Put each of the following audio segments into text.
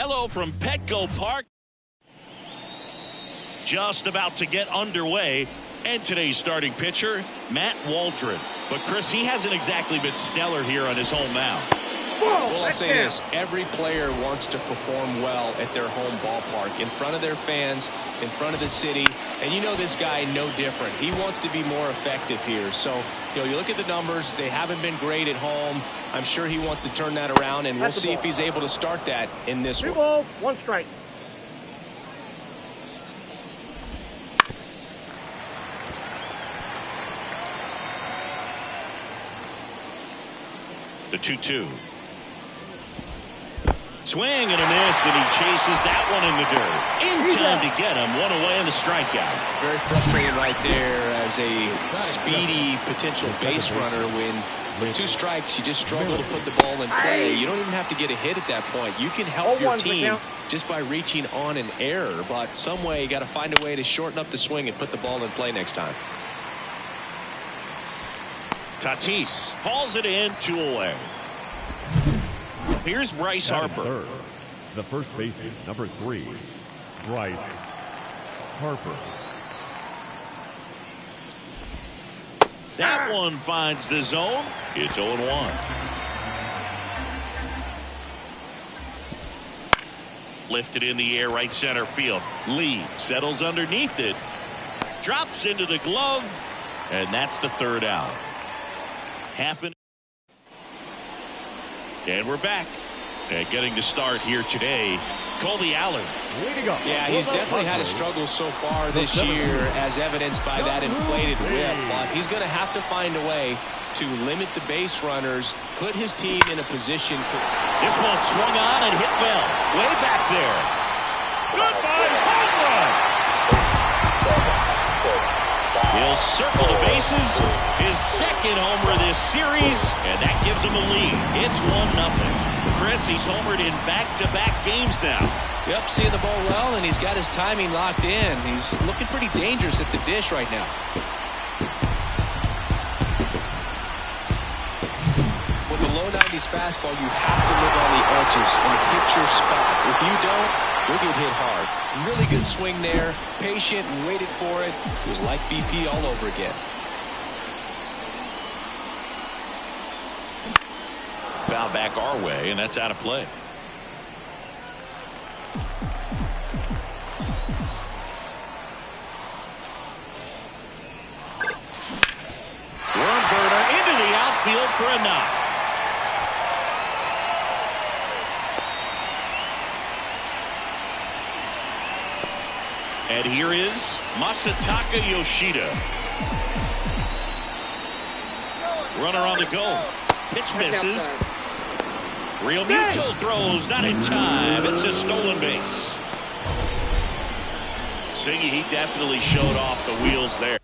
Hello from Petco Park. Just about to get underway. And today's starting pitcher, Matt Waldron. But, Chris, he hasn't exactly been stellar here on his home mound. Well, I'll say this. Every player wants to perform well at their home ballpark, in front of their fans, in front of the city. And you know this guy no different. He wants to be more effective here. So, you look at the numbers. They haven't been great at home. I'm sure he wants to turn that around, and we'll see if he's able to start that in this one. 2 balls, 1 strike. The 2-2. Swing and a miss, and he chases that one in the dirt. In time to get him. One away in the strikeout. Very frustrating right there as a speedy potential base runner. When with 2 strikes, you just struggle to put the ball in play. You don't even have to get a hit at that point. You can help your team just by reaching on an error. But some way, you got to find a way to shorten up the swing and put the ball in play next time. Tatis hauls it in, 2 away. Here's Bryce Harper. Third, the first baseman, number 3, Bryce Harper. That one finds the zone. It's 0-1. Lifted in the air, right center field. Lee settles underneath it. Drops into the glove. And that's the 3rd out. And we're back. And getting to start here today, Colby Allard. Yeah, he's definitely had a struggle so far this year, as evidenced by that inflated whip. But he's going to have to find a way to limit the base runners, put his team in a position to... This one swung on and hit well. Way back there. Goodbye, home run! He'll circle the bases. His 2nd homer this series, and that gives him a lead. It's 1-0. Chris, he's homered in back-to-back games now. Yep, seeing the ball well, and he's got his timing locked in. He's looking pretty dangerous at the dish right now. With a low 90s fastball, you have to live on the edges and hit your spots. If you don't, you'll get hit hard. Really good swing there, patient, and waited for it. It was like BP all over again. Foul back our way, and that's out of play. Worm burner into the outfield for a knock. And here is Masataka Yoshida. Runner on the go. Pitch misses. Real Muto throws, not in time. It's a stolen base. Siggy, he definitely showed off the wheels there.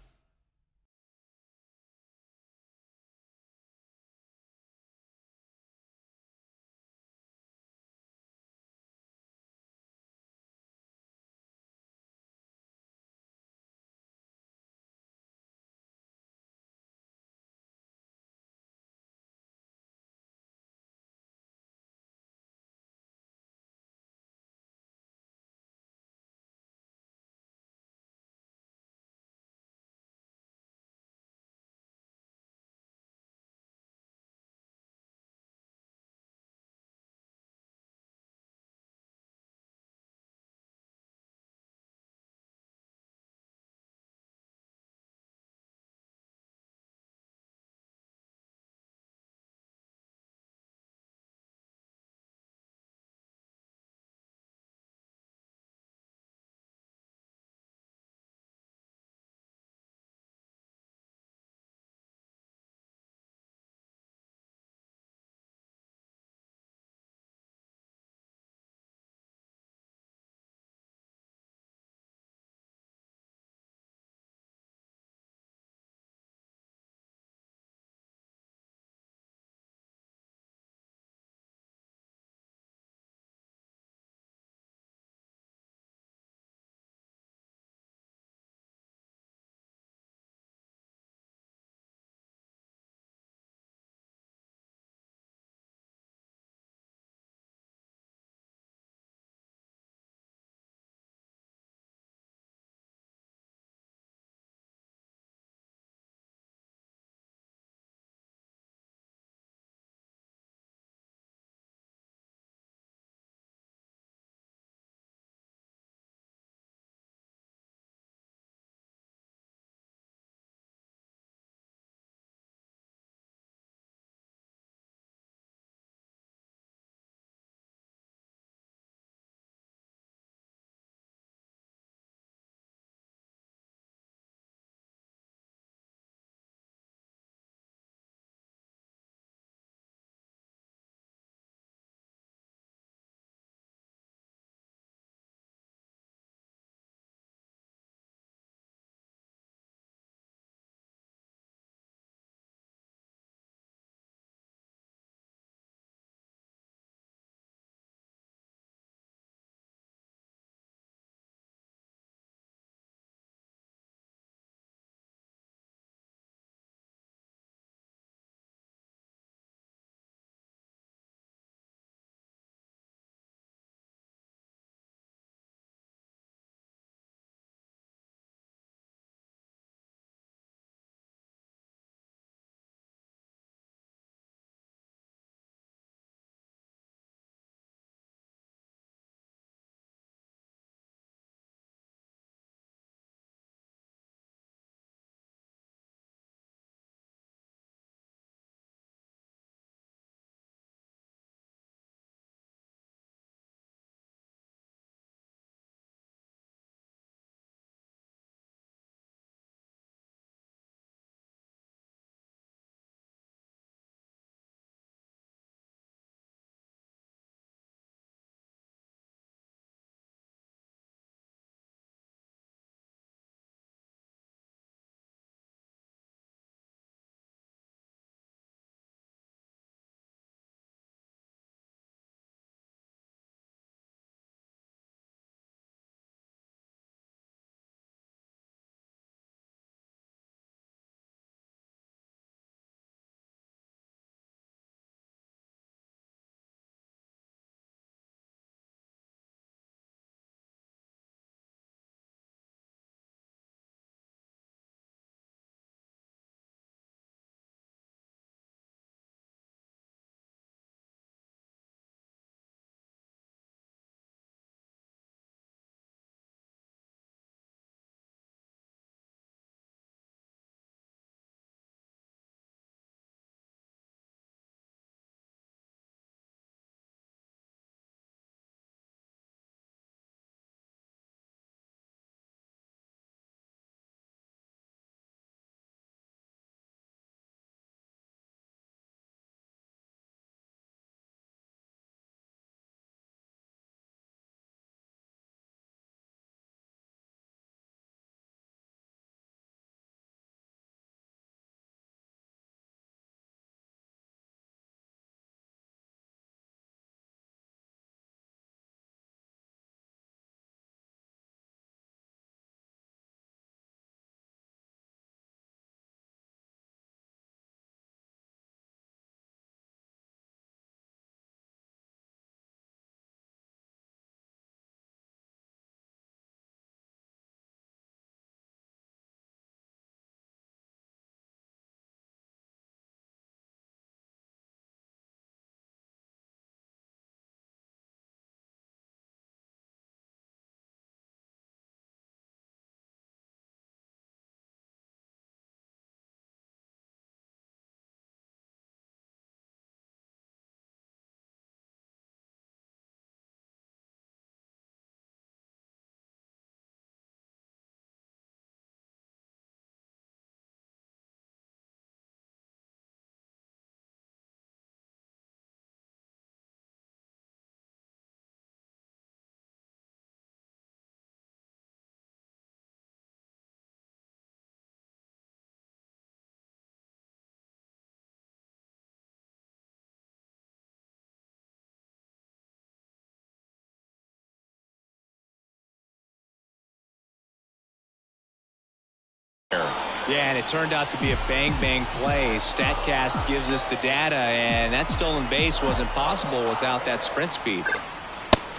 Yeah, and it turned out to be a bang-bang play. StatCast gives us the data, and that stolen base wasn't possible without that sprint speed.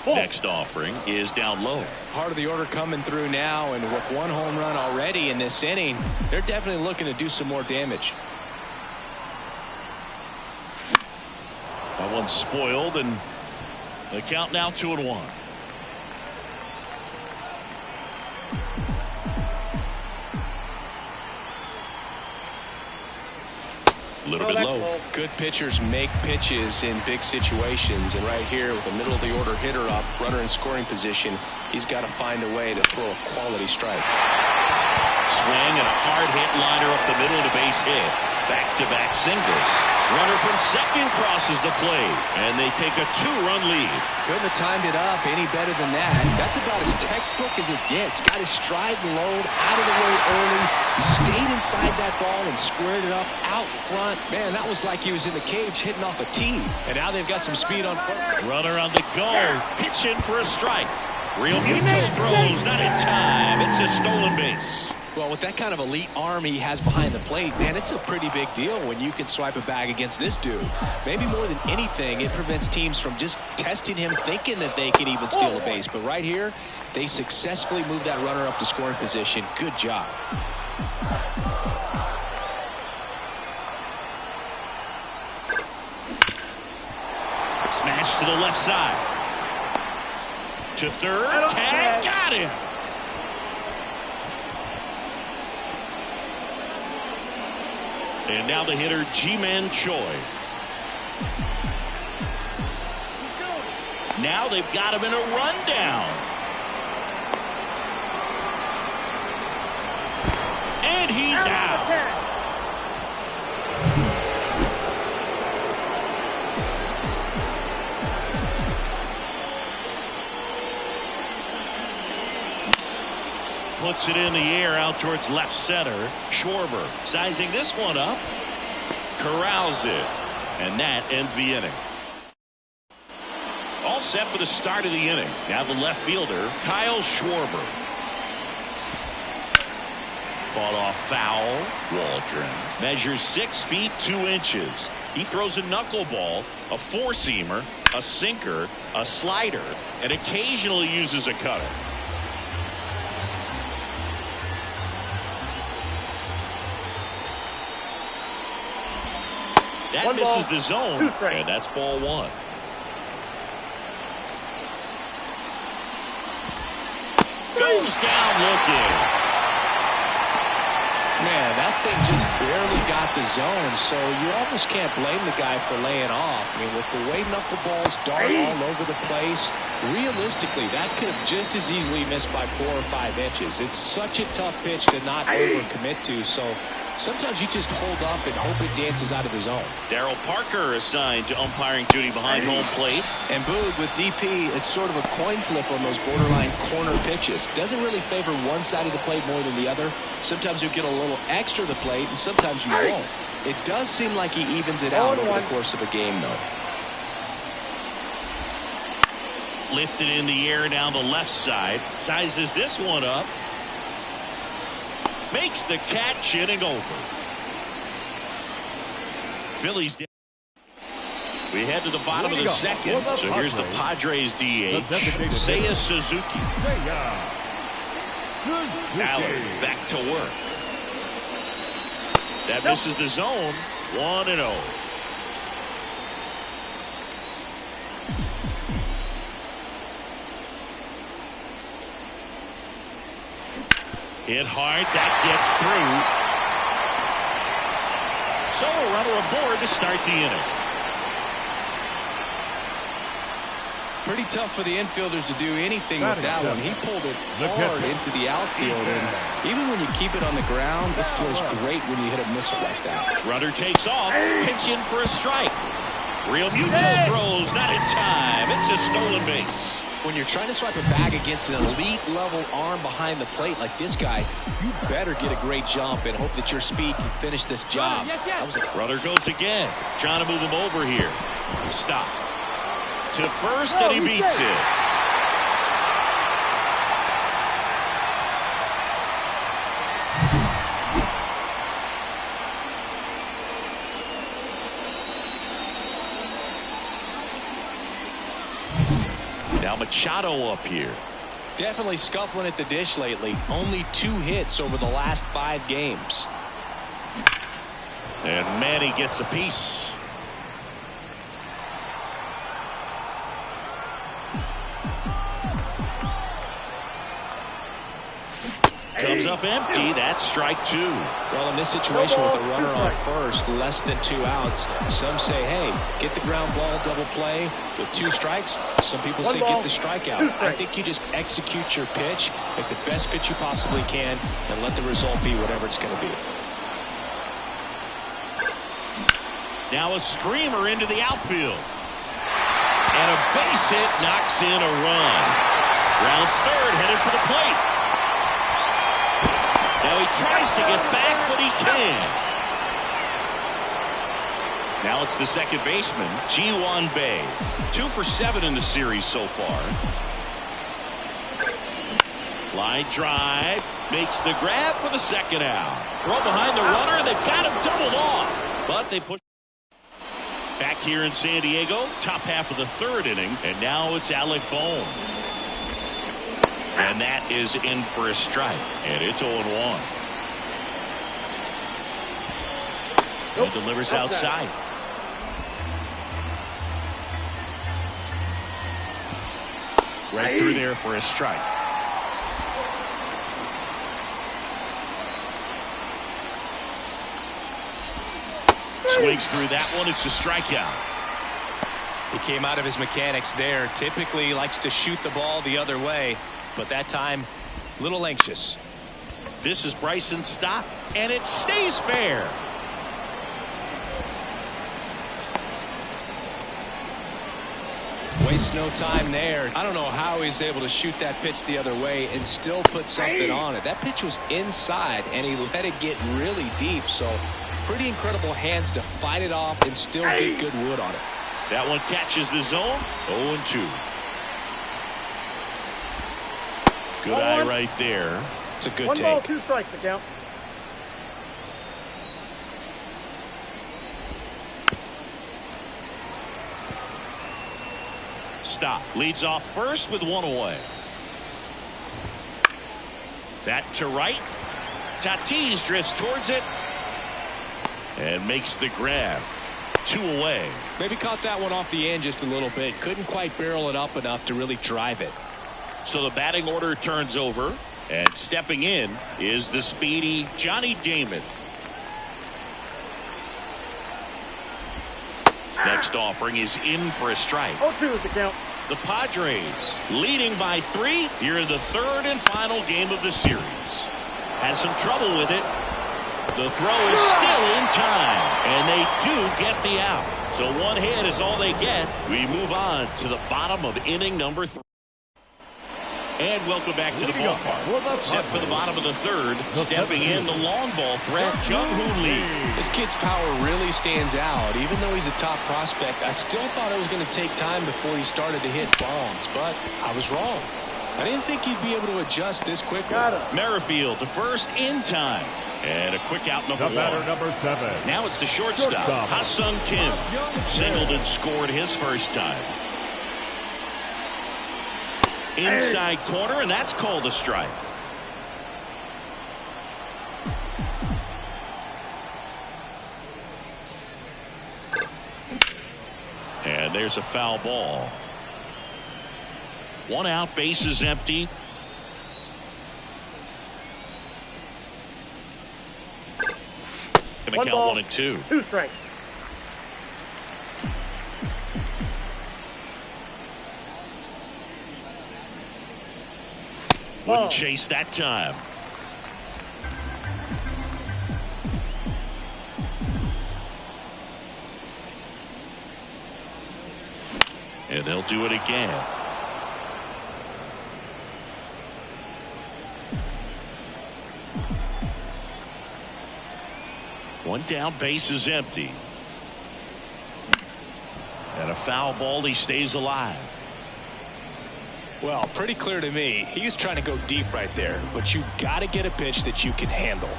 Next offering is down low. Part of the order coming through now, and with one home run already in this inning, they're definitely looking to do some more damage. That one's spoiled, and the count now 2-1. A little bit low. Good pitchers make pitches in big situations, and right here with the middle of the order hitter up, runner in scoring position, he's got to find a way to throw a quality strike. Swing and a hard hit liner up the middle to base hit. Back-to-back singles. Runner from second crosses the plate, and they take a 2-run lead. Couldn't have timed it up any better than that. That's about as textbook as it gets. Got his stride and load out of the way early. He stayed inside that ball and squared it up out front. Man, that was like he was in the cage hitting off a tee. And now they've got some speed on foot. Runner on the go. Pitch in for a strike. Real Muto throws, not in time. It's a stolen base. Well, with that kind of elite arm he has behind the plate, man, it's a pretty big deal when you can swipe a bag against this dude. Maybe more than anything, it prevents teams from just testing him, thinking that they can even steal a base. But right here, they successfully moved that runner up to scoring position. Good job. Smash to the left side. To third, tag, got him. And now the hitter, Ji-Man Choi. Now they've got him in a rundown. And he's out. Puts it in the air out towards left center. Schwarber sizing this one up. Corrals it. And that ends the inning. All set for the start of the inning. Now the left fielder, Kyle Schwarber. Fought off foul. Waldron measures 6 feet 2 inches. He throws a knuckleball, a four-seamer, a sinker, a slider, and occasionally uses a cutter. That misses the zone, and that's ball one. Goes down looking. Man, that thing just barely got the zone, so you almost can't blame the guy for laying off. I mean, with the way knuckleballs dart all over the place, realistically, that could have just as easily missed by 4 or 5 inches. It's such a tough pitch to not overcommit to, so sometimes you just hold up and hope it dances out of the zone. Darryl Parker assigned to umpiring duty behind home plate. And Boog, with DP, it's sort of a coin flip on those borderline corner pitches. Doesn't really favor one side of the plate more than the other. Sometimes you get a little extra to the plate, and sometimes you won't. It does seem like he evens it out over the course of a game, though. Lifted in the air down the left side. Sizes this one up. Makes the catch, inning over. Phillies. We head to the bottom of the second. So here's the Padres DH, Seiya Suzuki. Allen back to work. That misses the zone. 1-0. Hit hard, that gets through. So a runner aboard to start the inning. Pretty tough for the infielders to do anything with that one. He pulled it hard into the outfield, and even when you keep it on the ground, it feels great when you hit a missile like that. Runner takes off, pitch in for a strike. Real Muto throws, not in time. It's a stolen base. When you're trying to swipe a bag against an elite-level arm behind the plate like this guy, you better get a great jump and hope that your speed can finish this job. Runner goes again, trying to move him over here. Stop. To first, and he beats it. Now Machado up here. Definitely scuffling at the dish lately. Only 2 hits over the last 5 games. And Manny gets a piece. Comes up empty. That's strike 2. Well, in this situation with a runner on first, less than 2 outs, some say, hey, get the ground ball, double play with 2 strikes. Some people say get the strikeout. I think you just execute your pitch, make the best pitch you possibly can, and let the result be whatever it's going to be. Now a screamer into the outfield. And a base hit knocks in a run. Rounds third, headed for the plate. Now he tries to get back, but he can't. Now it's the second baseman, Ji-hwan Bae. 2 for 7 in the series so far. Line drive, makes the grab for the second out. Throw behind the runner, they've got him doubled off. But they push. Back here in San Diego, top half of the 3rd inning, and now it's Alec Bohm. And that is in for a strike. And it's 0-1. And delivers outside. Right through there for a strike. Swings through that one. It's a strikeout. He came out of his mechanics there. Typically likes to shoot the ball the other way, but that time a little anxious. This is Bryson's stop, and it stays fair. Wastes no time there. I don't know how he's able to shoot that pitch the other way and still put something on it. That pitch was inside, and he let it get really deep, so pretty incredible hands to fight it off and still get good wood on it. That one catches the zone. 0-2. Good eye right there. It's a good 1 take. ball, 2 strikes to count. Stop. Leads off first with 1 away. That to right. Tatis drifts towards it and makes the grab. 2 away. Maybe caught that one off the end just a little bit. Couldn't quite barrel it up enough to really drive it. So the batting order turns over, and stepping in is the speedy Johnny Damon. Next offering is in for a strike. 0-2 is the count. The Padres leading by 3 here in the 3rd and final game of the series. Has some trouble with it. The throw is still in time, and they do get the out. So 1 hit is all they get. We move on to the bottom of inning number 3. And welcome back to the ballpark. Set for the bottom of the 3rd. Stepping in the long ball threat, Jung-Hoo Lee. This kid's power really stands out. Even though he's a top prospect, I still thought it was going to take time before he started to hit bombs, but I was wrong. I didn't think he'd be able to adjust this quickly. Merrifield to first in time. And a quick out number 1. Batter number 7. Now it's the shortstop, Ha-Sung Kim. Singled and scored his first time. Inside corner, and that's called a strike. And there's a foul ball. 1 out, base is empty. Gonna count 1-2. 2 strikes. Wouldn't chase that time. And they'll do it again. One down, base is empty. And a foul ball, he stays alive. Well, pretty clear to me. He was trying to go deep right there, but you got to get a pitch that you can handle.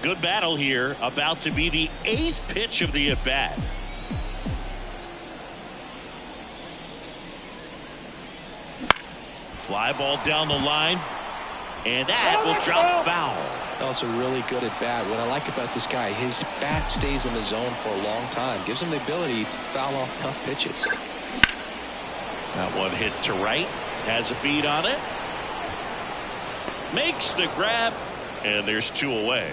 Good battle here. About to be the 8th pitch of the at-bat. Fly ball down the line. And that will drop foul. Also really good at bat. What I like about this guy, his bat stays in the zone for a long time. Gives him the ability to foul off tough pitches. That one hit to right. Has a beat on it. Makes the grab. And there's 2 away.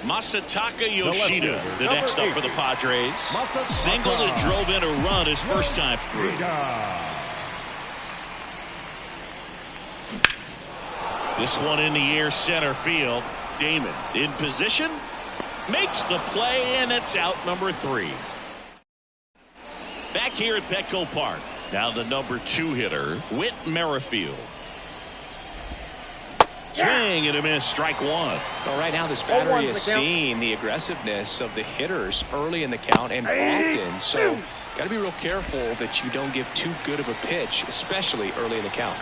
Masataka Yoshida, the next up for the Padres. Singled and drove in a run his first time through. This one in the air, center field. Damon in position. Makes the play, and it's out, number 3. Back here at Petco Park. Now the number 2 hitter, Whit Merrifield. Swing and a miss, strike 1. Well, right now this battery is seeing the aggressiveness of the hitters early in the count and often. So got to be real careful that you don't give too good of a pitch, especially early in the count.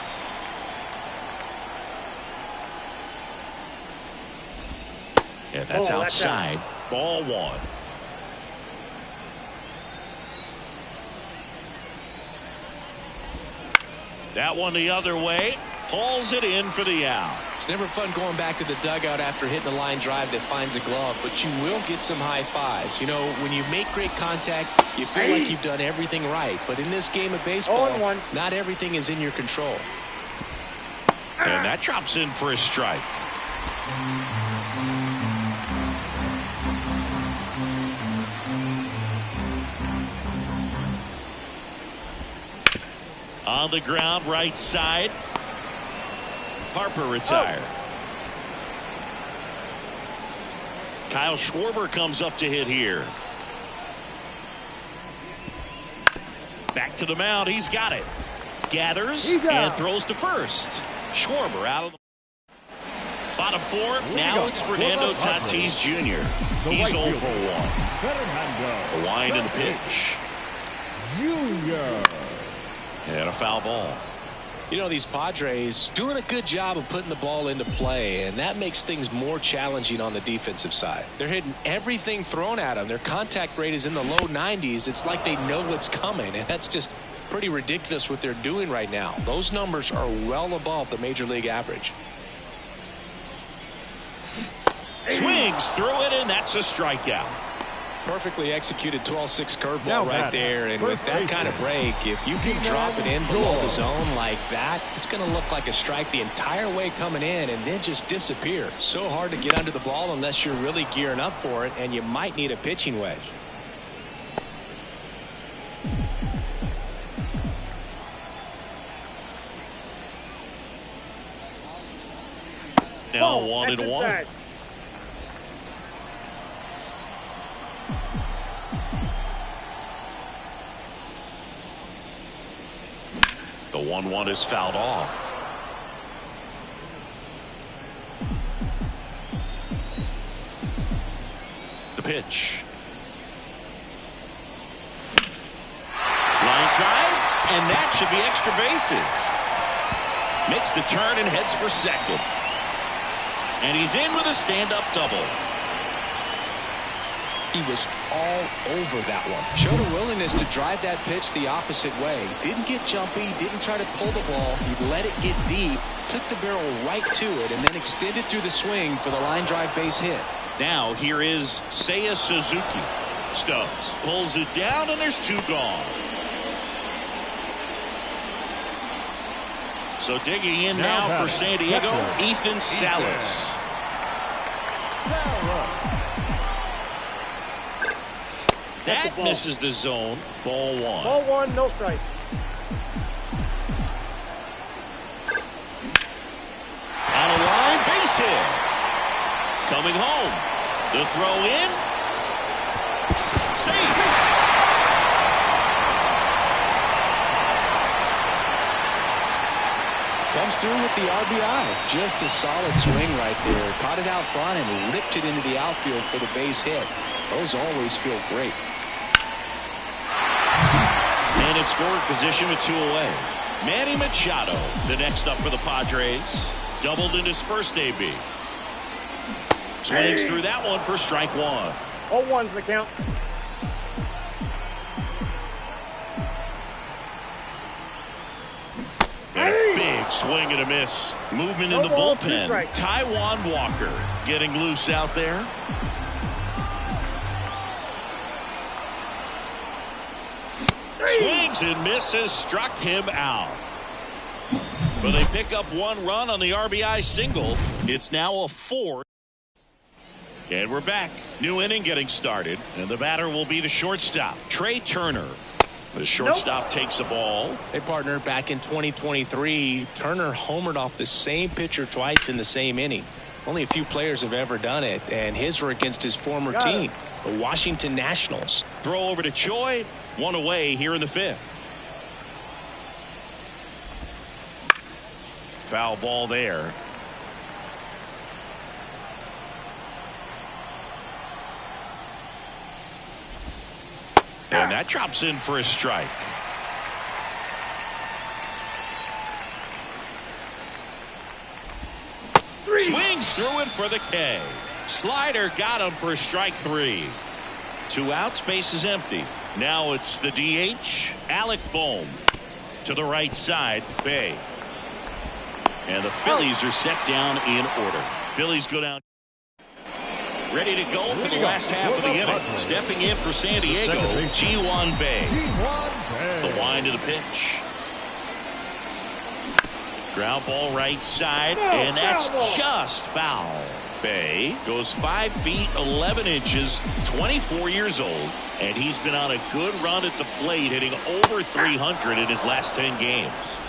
And that's outside. Ball 1. That one the other way. Hauls it in for the out. It's never fun going back to the dugout after hitting a line drive that finds a glove, but you will get some high fives. You know, when you make great contact, you feel like you've done everything right. But in this game of baseball, not everything is in your control. And that drops in for a strike. On the ground, right side. Harper retired. Kyle Schwarber comes up to hit here. Back to the mound. He's got it. Gathers and throws to first. Schwarber out of the bottom 4. Now it's Fernando Tatis Jr. He's 0 for 1. A wind in the pitch. Junior. And a foul ball. You know, these Padres doing a good job of putting the ball into play, and that makes things more challenging on the defensive side. They're hitting everything thrown at them. Their contact rate is in the low 90s. It's like they know what's coming, and that's just pretty ridiculous what they're doing right now. Those numbers are well above the major league average. Swings through it, and that's a strikeout. Perfectly executed 12-6 curveball right there, and with that kind of break, if you can drop it in below the zone like that, it's going to look like a strike the entire way coming in and then just disappear. So hard to get under the ball unless you're really gearing up for it, and you might need a pitching wedge. Now 1-1. The 1-1 is fouled off. The pitch. Line drive, and that should be extra bases. Makes the turn and heads for second. And he's in with a stand-up double. He was all over that one. Showed a willingness to drive that pitch the opposite way. Didn't get jumpy, didn't try to pull the ball. He let it get deep, took the barrel right to it, and then extended through the swing for the line drive base hit. Now here is Seiya Suzuki. Stubbs pulls it down, and there's 2 gone. So digging in now for San Diego, Ethan Salas. That misses the zone. Ball 1. Ball 1, no strike. On a line, base hit. Coming home. The throw in. Safe. Comes through with the RBI. Just a solid swing right there. Caught it out front and ripped it into the outfield for the base hit. Those always feel great. And it's scoring position with 2 away. Manny Machado, the next up for the Padres. Doubled in his first AB. Swings through that one for strike one. 0-1's the count. And a big swing and a miss. Movement in the bullpen. Taijuan Walker getting loose out there. Swings and misses, struck him out. But they pick up one run on the RBI single. It's now a 4. And we're back. New inning getting started. And the batter will be the shortstop, Trey Turner. The shortstop takes the ball. Hey, partner, back in 2023, Turner homered off the same pitcher twice in the same inning. Only a few players have ever done it, and his were against his former team, the Washington Nationals. Throw over to Choi. One away here in the 5th. Foul ball there. And that drops in for a strike. Swings through it for the K. Slider got him for strike 3. 2 outs, base is empty. Now it's the DH, Alec Bohm. To the right side, Bay. And the Phillies are set down in order. Phillies go down. Ready to go for the last half of the inning. Stepping in for San Diego, Ji-hwan Bae. The wind of the pitch. Ground ball right side, and that's just foul. Bae goes 5 feet 11 inches, 24 years old, and he's been on a good run at the plate, hitting over 300 in his last 10 games.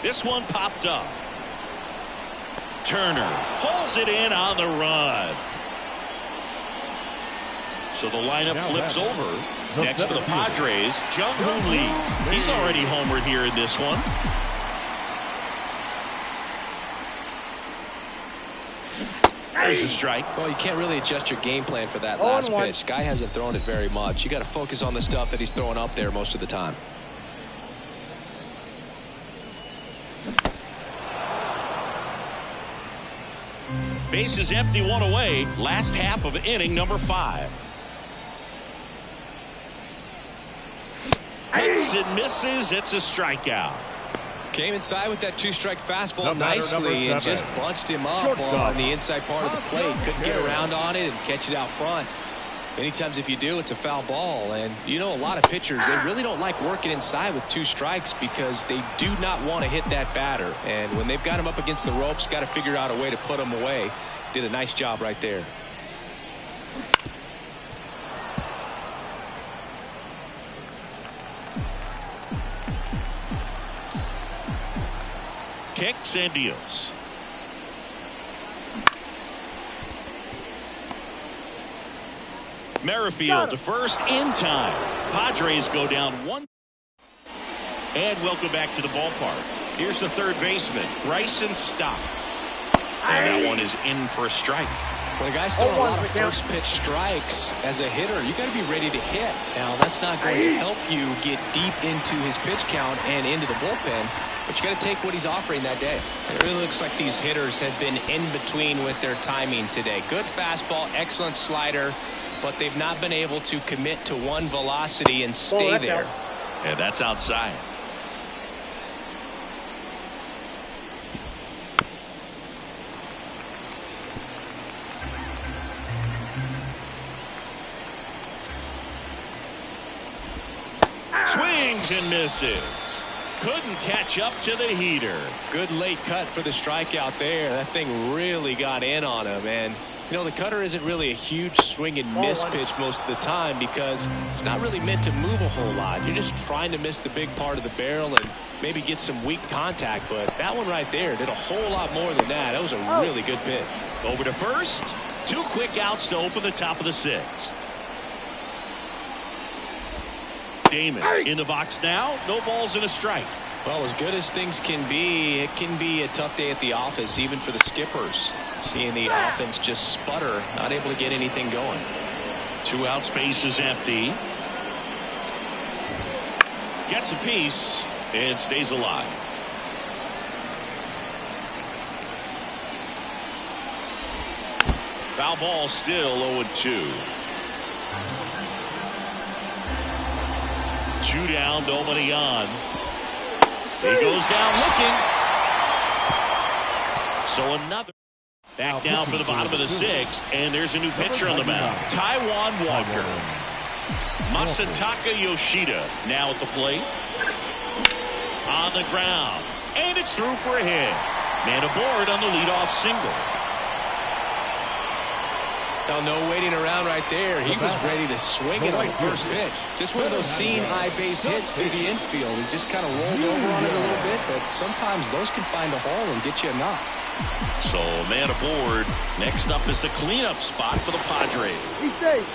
This one popped up. Turner pulls it in on the run. So the lineup flips over. Next for the Padres, Jung-Hoo Lee. He's already homered here in this one. There's a strike. Well, you can't really adjust your game plan for that last pitch. Guy hasn't thrown it very much. You got to focus on the stuff that he's throwing up there most of the time. Base is empty, one away. Last half of inning number 5. Hits and misses. It's a strikeout. Came inside with that 2-strike fastball nicely and just bunched him up on the inside part of the plate. Couldn't get around on it and catch it out front. Many times if you do, it's a foul ball. And you know, a lot of pitchers, they really don't like working inside with 2 strikes because they do not want to hit that batter. And when they've got him up against the ropes, got to figure out a way to put him away. Did a nice job right there. Kicks and deals. Merrifield to first in time. Padres go down 1. And welcome back to the ballpark. Here's the third baseman, Bryson Stott. And that one is in for a strike. When a guy's throwing a lot of first pitch strikes as a hitter, you got to be ready to hit. Now, that's not going to help you get deep into his pitch count and into the bullpen, but you got to take what he's offering that day. It really looks like these hitters have been in between with their timing today. Good fastball, excellent slider, but they've not been able to commit to one velocity and stay there. And that's outside. Swings and misses. Couldn't catch up to the heater. Good late cut for the strikeout there. That thing really got in on him. And, you know, the cutter isn't really a huge swing and miss pitch most of the time because it's not really meant to move a whole lot. You're just trying to miss the big part of the barrel and maybe get some weak contact. But that one right there did a whole lot more than that. That was a really good pitch. Over to first. 2 quick outs to open the top of the 6th. Damon in the box now. No balls and a strike. Well, as good as things can be, it can be a tough day at the office, even for the skippers. Seeing the offense just sputter, not able to get anything going. 2 outs, base is empty. Gets a piece and stays alive. Foul ball, still 0-2. 2 down, nobody on. He goes down looking. So another. Back down for the bottom of the 6th, and there's a new pitcher on the mound. Taijuan Walker. Masataka Yoshida now at the plate. On the ground, and it's through for a hit. Man aboard on the leadoff single. Oh, no waiting around right there. He was ready to swing it on the first pitch. Just one of those seeing high base hits through the infield. He just kind of rolled over on it a little bit, but sometimes those can find a hole and get you a knock. So man aboard. Next up is the cleanup spot for the Padres. He's safe.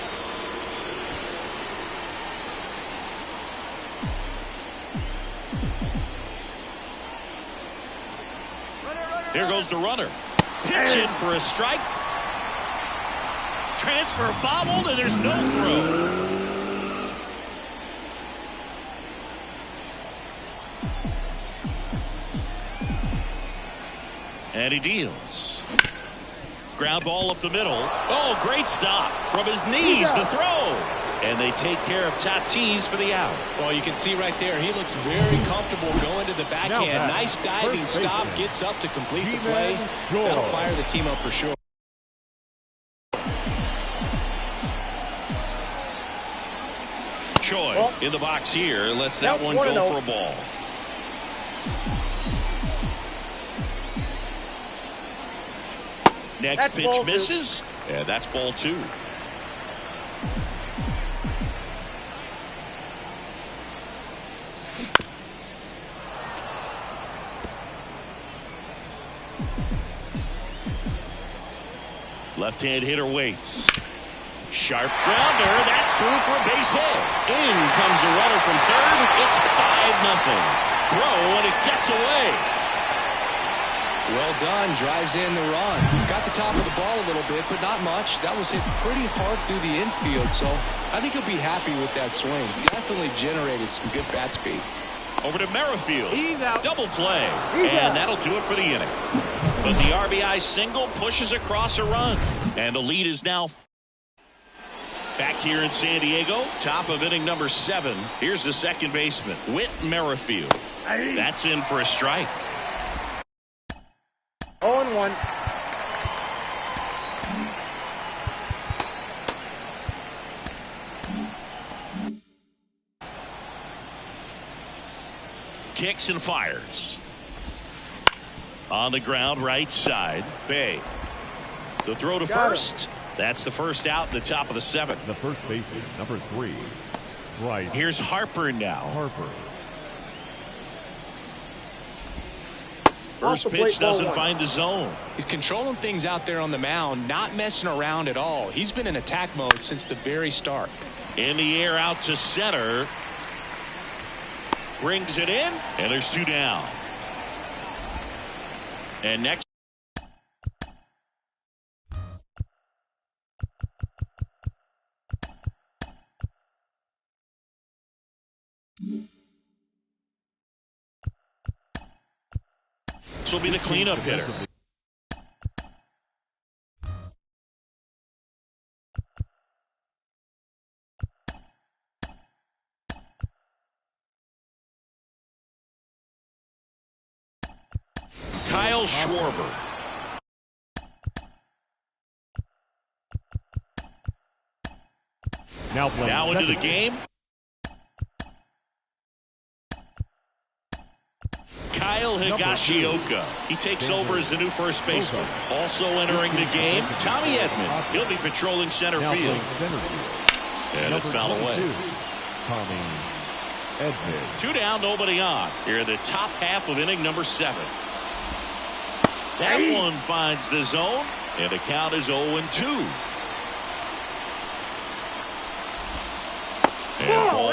Here goes the runner. Pitch in for a strike. Transfer bobbled, and there's no throw. And he deals. Ground ball up the middle. Oh, great stop. From his knees, the throw. And they take care of Tatis for the out. Well, you can see right there, he looks very comfortable going to the backhand. Nice diving stop, gets up to complete the play. That'll fire the team up for sure. Choi in the box here. Lets that one go for a ball. Next pitch misses. Yeah, that's ball 2. Left-hand hitter waits. Sharp grounder. That's through for a base hit. In comes the runner from third. It's 5-0. Throw, and it gets away. Well done. Drives in the run. Got the top of the ball a little bit, but not much. That was hit pretty hard through the infield, so I think he'll be happy with that swing. Definitely generated some good bat speed. Over to Merrifield. He's out. Double play. And that'll do it for the inning. But the RBI single pushes across a run. And the lead is now back here in San Diego. Top of inning number 7. Here's the second baseman, Whit Merrifield. That's in for a strike. 0-1. Kicks and fires. On the ground, right side. Bay. The throw to first. That's the first out, the top of the 7th. The first baseman, number 3, Bryce. Here's Harper now. Harper. First pitch doesn't find the zone. He's controlling things out there on the mound, not messing around at all. He's been in attack mode since the very start. In the air out to center. Brings it in, and there's 2 down. And next. This will be the cleanup hitter. Kyle Schwarber. Now into the game. Kyle Higashioka. He takes over as the new first baseman. Also entering the game, Tommy Edman. He'll be patrolling center field. And it's foul away. Tommy Edman. 2 down, nobody on. Here in the top half of inning number 7. That one finds the zone, and the count is 0-2. And ball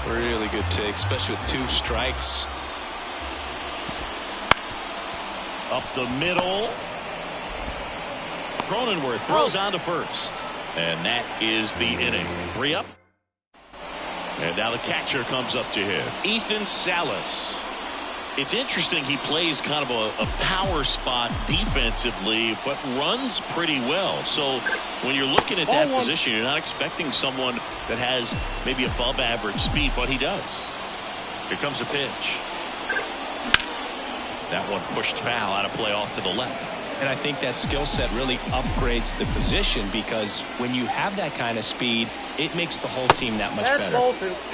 1. Really good take, especially with 2 strikes. Up the middle. Cronenworth throws on to first. And that is the inning. 3 up. And now the catcher comes up to him. Ethan Salas. It's interesting he plays kind of a power spot defensively, but runs pretty well. So when you're looking at that position, you're not expecting someone that has maybe above average speed, but he does. Here comes the pitch. That one pushed foul out of play off to the left. And I think that skill set really upgrades the position, because when you have that kind of speed, it makes the whole team that much better.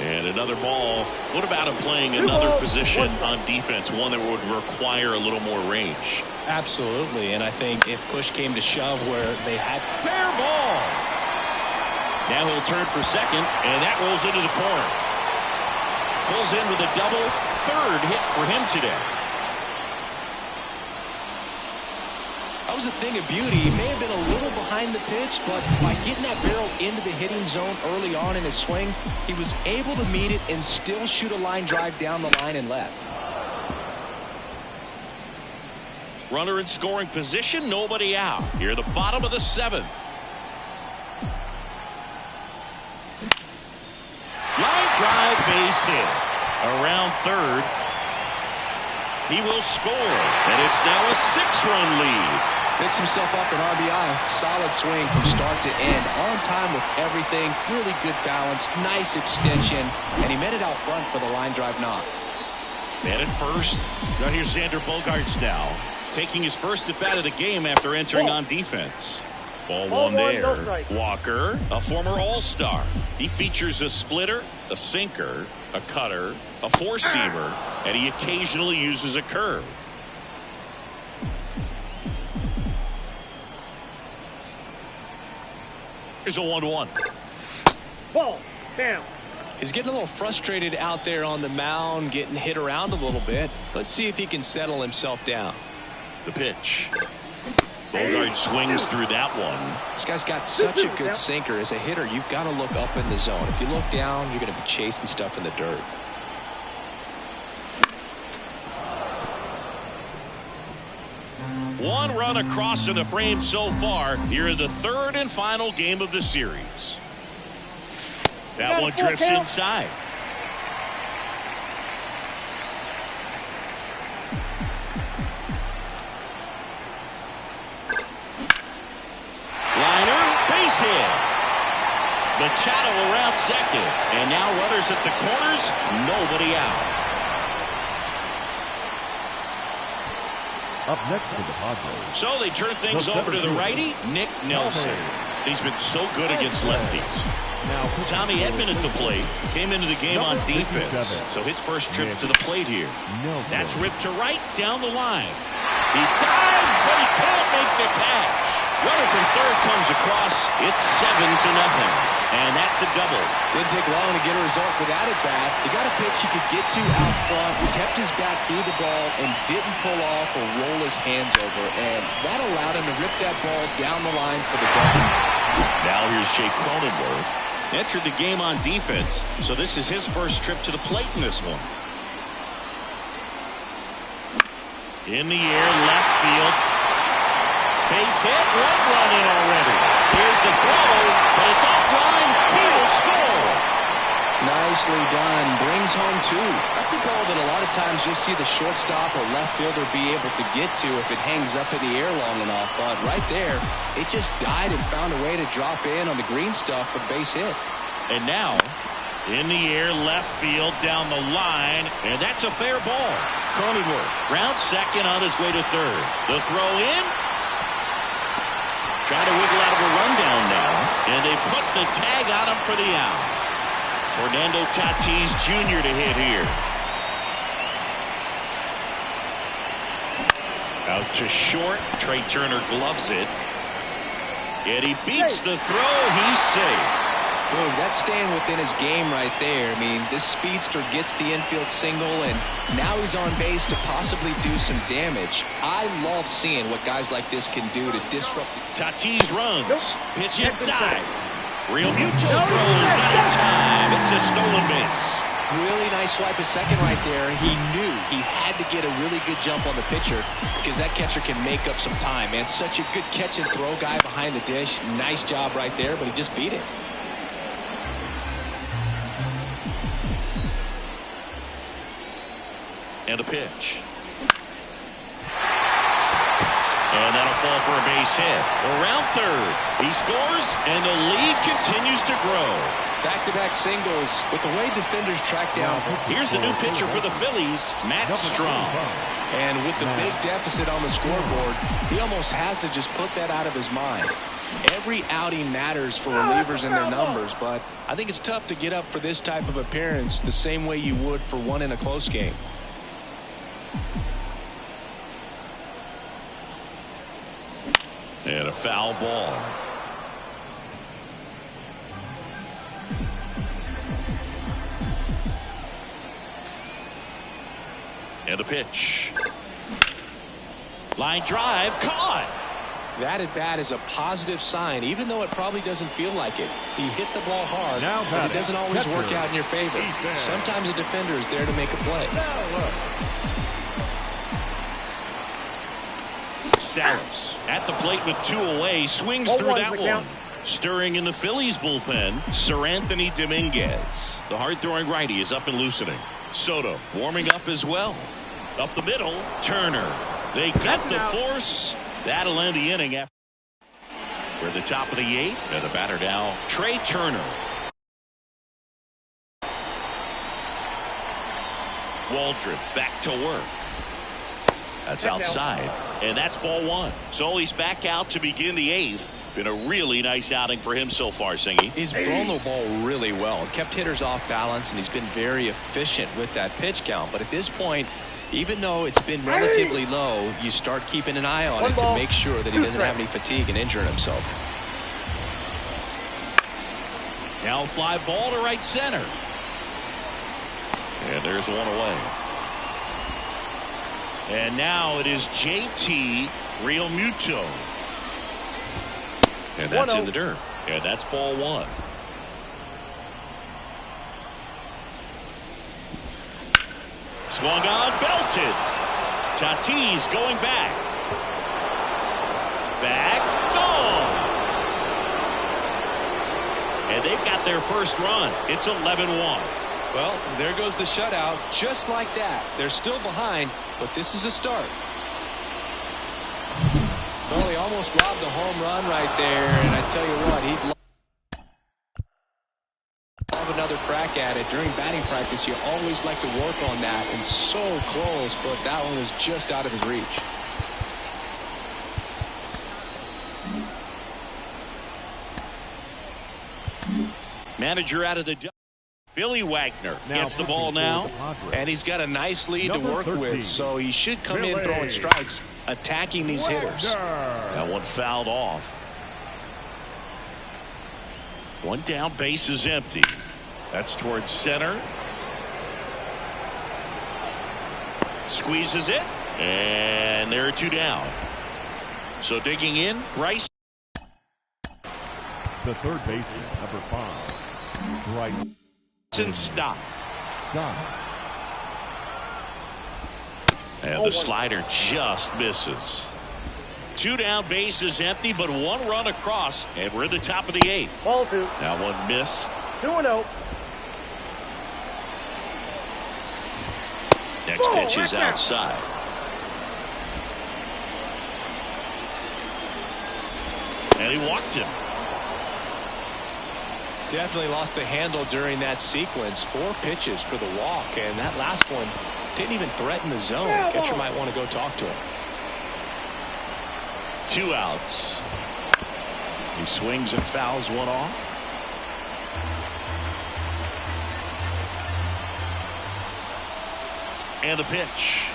And another ball. What about him playing another position on defense, one that would require a little more range? Absolutely. And I think if push came to shove where they had fair ball. Now he'll turn for second, and that rolls into the corner. Pulls in with a double, third hit for him today. That was a thing of beauty. He may have been a little behind the pitch, but by getting that barrel into the hitting zone early on in his swing, he was able to meet it and still shoot a line drive down the line and left. Runner in scoring position, nobody out. Here at the bottom of the seventh. Line drive, base hit. Around third. He will score, and it's now a 6-run lead. Picks himself up an RBI. Solid swing from start to end. On time with everything. Really good balance. Nice extension. And he met it out front for the line drive knock. Man at first. Now here's Xander Bogaerts now, taking his first at bat of the game after entering on defense. Ball one there. Walker, a former All-Star. He features a splitter, a sinker, a cutter, a four-seamer, and he occasionally uses a curve. Here's a 1-1. Ball. Damn. He's getting a little frustrated out there on the mound, getting hit around a little bit. Let's see if he can settle himself down. The pitch. Bogaerts swings through that one. This guy's got such a good sinker. As a hitter, you've got to look up in the zone. If you look down, you're going to be chasing stuff in the dirt. One run across in the frame so far here in the third and final game of the series. That one drifts inside. Liner, base hit. Machado around second. And now runners at the corners, nobody out. Up next for the Padres. So they turn things over to the righty, Nick Nelson. He's been so good against lefties. Now, Tommy Edman at the plate came into the game on defense. So his first trip to the plate here. That's ripped to right down the line. He dives, but he can't make the catch. Runner from third comes across. It's 7-0. And that's a double. Didn't take long to get a result for that at bat. He got a pitch he could get to out front. He kept his back through the ball and didn't pull off or roll his hands over. And that allowed him to rip that ball down the line for the double. Now here's Jake Cronenworth. Entered the game on defense, so this is his first trip to the plate in this one. In the air, left field. Base hit, one run in already. Here's the throw, but it's offline. He will score. Nicely done. Brings home two. That's a ball that a lot of times you'll see the shortstop or left fielder be able to get to if it hangs up in the air long enough. But right there, it just died and found a way to drop in on the green stuff for base hit. And now, in the air, left field, down the line, and that's a fair ball. Cronenworth, round second on his way to third. The throw in. Trying to wiggle out of a rundown now, and they put the tag on him for the out. Fernando Tatis Jr. to hit here. Out to short. Trey Turner gloves it. And he beats the throw. He's safe. Boom, that's staying within his game right there. I mean, this speedster gets the infield single, and now he's on base to possibly do some damage. I love seeing what guys like this can do to disrupt. Tatis runs. Pitch inside. Real Muto throws. Not in time. It's a stolen base. Really nice swipe a second right there. He knew he had to get a really good jump on the pitcher because that catcher can make up some time, man. Such a good catch and throw guy behind the dish. Nice job right there, but he just beat it. And a pitch. And that'll fall for a base hit. Around third. He scores, and the lead continues to grow. Back-to-back singles with the way defenders track down. Here's the new pitcher for the Phillies, Matt Strong. And with the big deficit on the scoreboard, he almost has to just put that out of his mind. Every outing matters for relievers and their numbers, but I think it's tough to get up for this type of appearance the same way you would for one in a close game. And a foul ball. And a pitch. Line drive, caught. That at bat is a positive sign, even though it probably doesn't feel like it. He hit the ball hard, but it doesn't always work out in your favor. Sometimes a defender is there to make a play. Salas at the plate with 2 away, swings through that one. Stirring in the Phillies bullpen, Sir Anthony Dominguez. The hard-throwing righty is up and loosening. Soto warming up as well. Up the middle, Turner. They cut the force. That'll end the inning. We're at the top of the 8th, and the batter now, Trey Turner. Waldron back to work. That's outside, and that's ball 1. So he's back out to begin the 8th. Been a really nice outing for him so far, Singy. He's thrown the ball really well, kept hitters off balance, and he's been very efficient with that pitch count. But at this point, even though it's been relatively low, you start keeping an eye on it to make sure that he doesn't have any fatigue and injuring himself. Now fly ball to right center. And there's one away. And now it is JT Realmuto. And that's in the dirt. And that's ball 1. Swung on, belted. Tatis going back. Back, gone. And they've got their first run. It's 11-1. Well, there goes the shutout. Just like that. They're still behind, but this is a start. Well, he almost robbed the home run right there, and I tell you what, he'd love another crack at it. During batting practice, you always like to work on that, and so close, but that one was just out of his reach. Manager out of the Billy Wagner gets the ball now, and he's got a nice lead to work with, so he should come in throwing strikes, attacking these hitters. That one fouled off. One down, base is empty. That's towards center. Squeezes it, and there are 2 down. So digging in, Bryce. The third baseman, number 5, Bryce. Stop. And the slider just misses. 2 down, base is empty, but 1 run across, and we're at the top of the 8th. Ball 2. That one missed. 2-0. Next pitch is outside. And he walked him. Definitely lost the handle during that sequence. 4 pitches for the walk, and that last one didn't even threaten the zone. Catcher might want to go talk to him. 2 outs. He swings and fouls one off. And the pitch.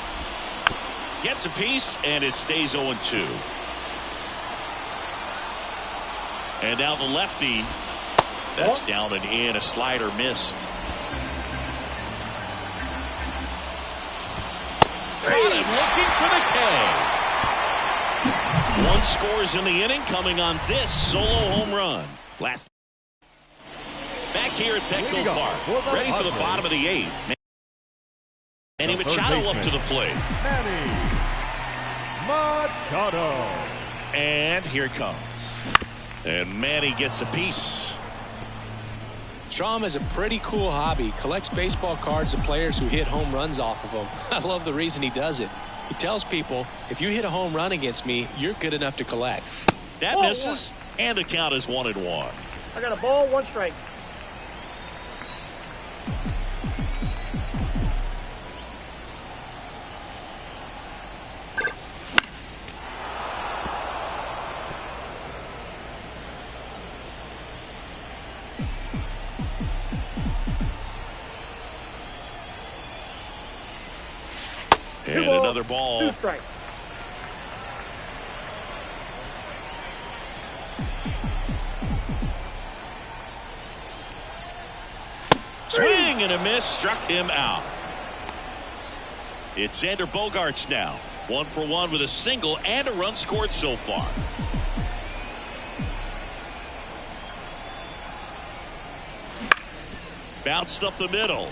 Gets a piece, and it stays 0-2. And now the lefty. That's down and in. A slider missed. Got him looking for the K. 1 scores in the inning, coming on this solo home run. Back here at Petco Park, ready for the bottom of the 8th. Manny Machado up to the plate. Manny Machado. And here it comes. And Manny gets a piece. Strom has a pretty cool hobby. Collects baseball cards of players who hit home runs off of them. I love the reason he does it. He tells people, if you hit a home run against me, you're good enough to collect. That misses, and the count is 1-1. I got a ball, 1 strike. And another ball. 2 strikes. Swing and a miss, struck him out. It's Xander Bogaerts now. 1 for 1 with a single and a run scored so far. Bounced up the middle.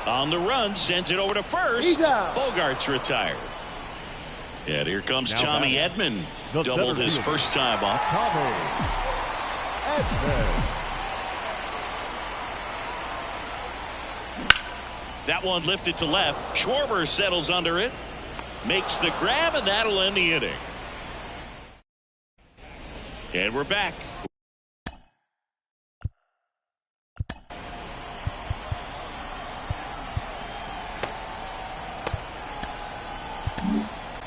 On the run, sends it over to first. Bogaerts retired. And here comes Now Tommy Edman. Doubled his first time up. Tommy Edman. That one lifted to left. Schwarber settles under it. Makes the grab, and that'll end the inning. And we're back.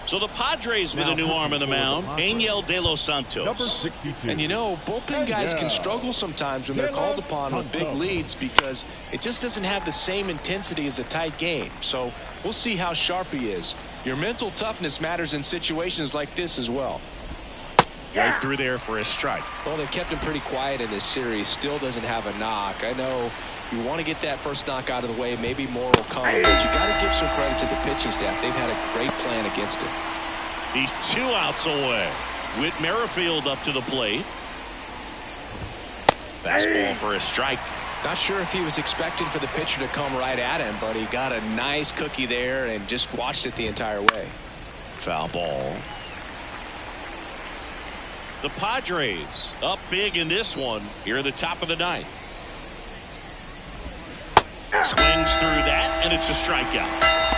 So the Padres with a new arm in the mound, Angel De Los Santos. Number 62. And you know, bullpen guys can struggle sometimes when they're called upon with big leads because it just doesn't have the same intensity as a tight game. So we'll see how sharp he is. Your mental toughness matters in situations like this as well. Right through there for a strike. Well, they've kept him pretty quiet in this series. Still doesn't have a knock. I know you want to get that first knock out of the way. Maybe more will come. But you got to give some credit to the pitching staff. They've had a great plan against him. He's 2 outs away. Whit Merrifield up to the plate. Fastball for a strike. Not sure if he was expecting for the pitcher to come right at him, but he got a nice cookie there and just watched it the entire way. Foul ball. The Padres up big in this one here at the top of the 9th. Swings through that, and it's a strikeout.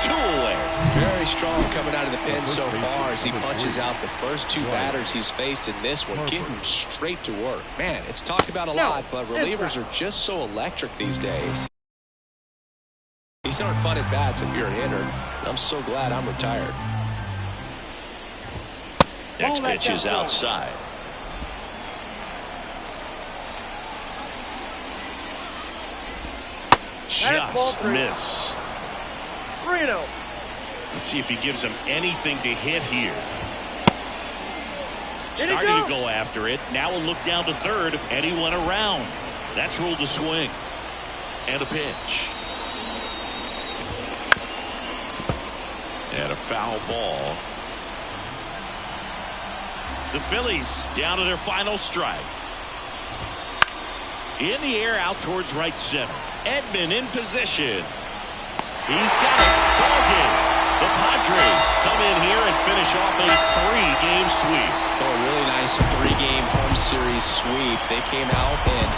2 away. Very strong coming out of the pen so far as he punches out the first 2 batters he's faced in this one, getting straight to work. Man, it's talked about a lot, but relievers are just so electric these days. These aren't fun at bats if you're a hitter, and I'm so glad I'm retired. Next pitch is outside. Just missed. 3-0. Let's see if he gives him anything to hit here. Starting to go after it. Now we'll look down to third, and he went around. That's ruled a swing. And a pitch. And a foul ball. The Phillies down to their final strike. In the air out towards right center. Edman in position. He's got it. Ball game. The Padres come in here and finish off a 3-game sweep. Oh, really nice 3-game home series sweep. They came out and,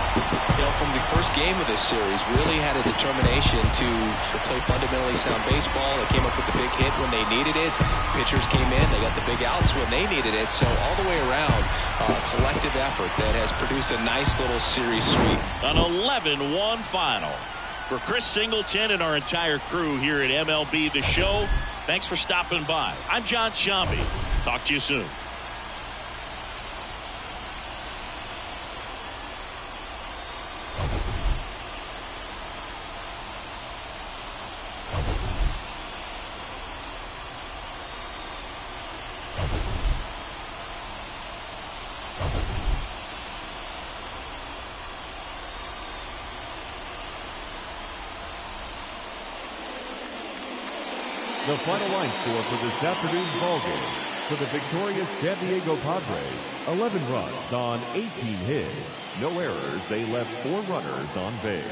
you know, from the first game of this series, really had a determination to play fundamentally sound baseball. They came up with the big hit when they needed it. Pitchers came in. They got the big outs when they needed it. So all the way around, collective effort that has produced a nice little series sweep. An 11-1 final. For Chris Singleton and our entire crew here at MLB The Show, thanks for stopping by. I'm John Sciambi. Talk to you soon. The final line score for this afternoon's ballgame. For the victorious San Diego Padres, 11 runs on 18 hits. No errors. They left 4 runners on base.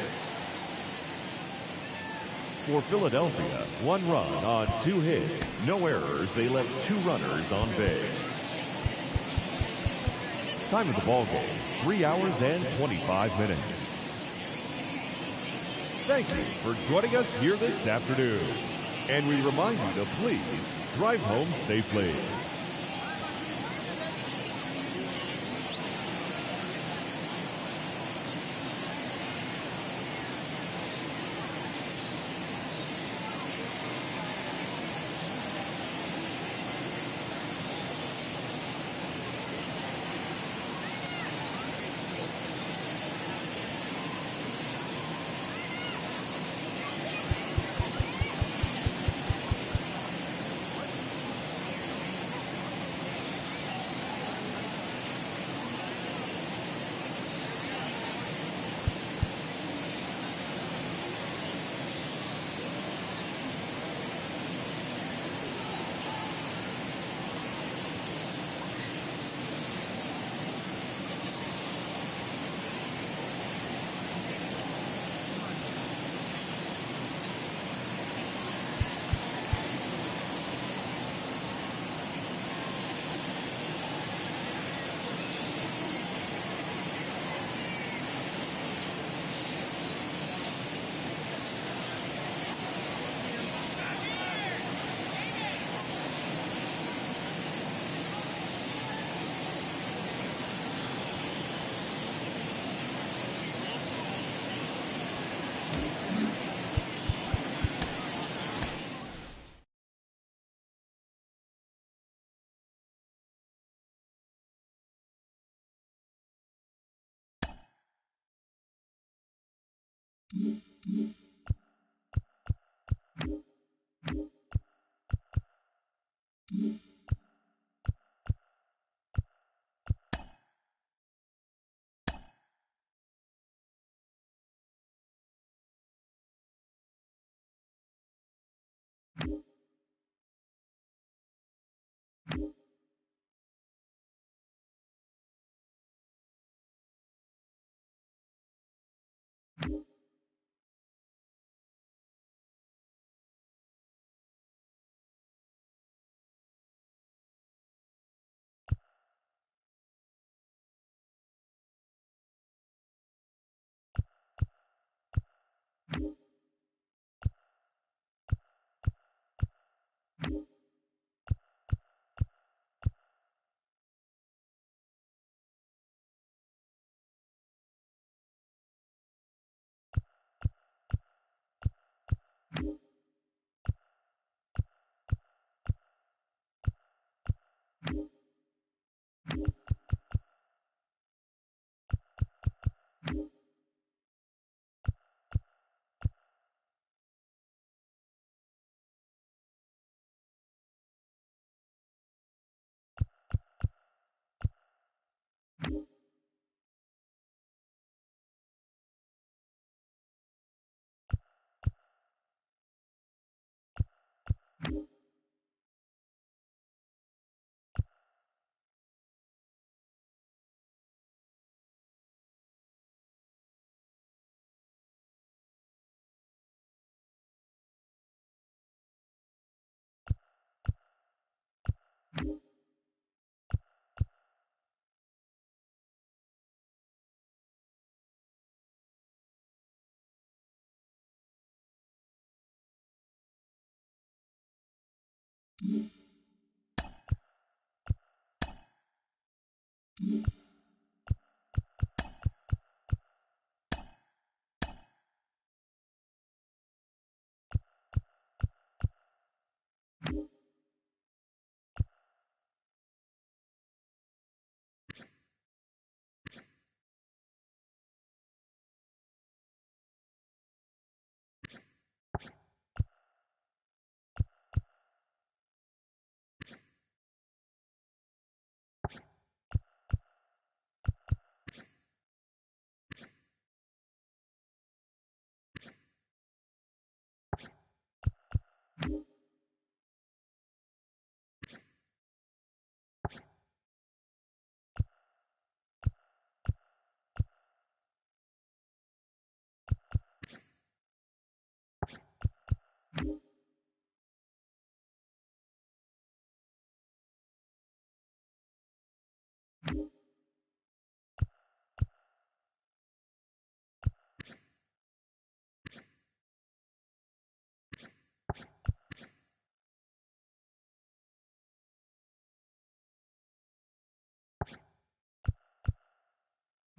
For Philadelphia, 1 run on 2 hits. No errors. They left 2 runners on base. Time of the ballgame, 3 hours and 25 minutes. Thank you for joining us here this afternoon. And we remind you to please drive home safely.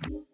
you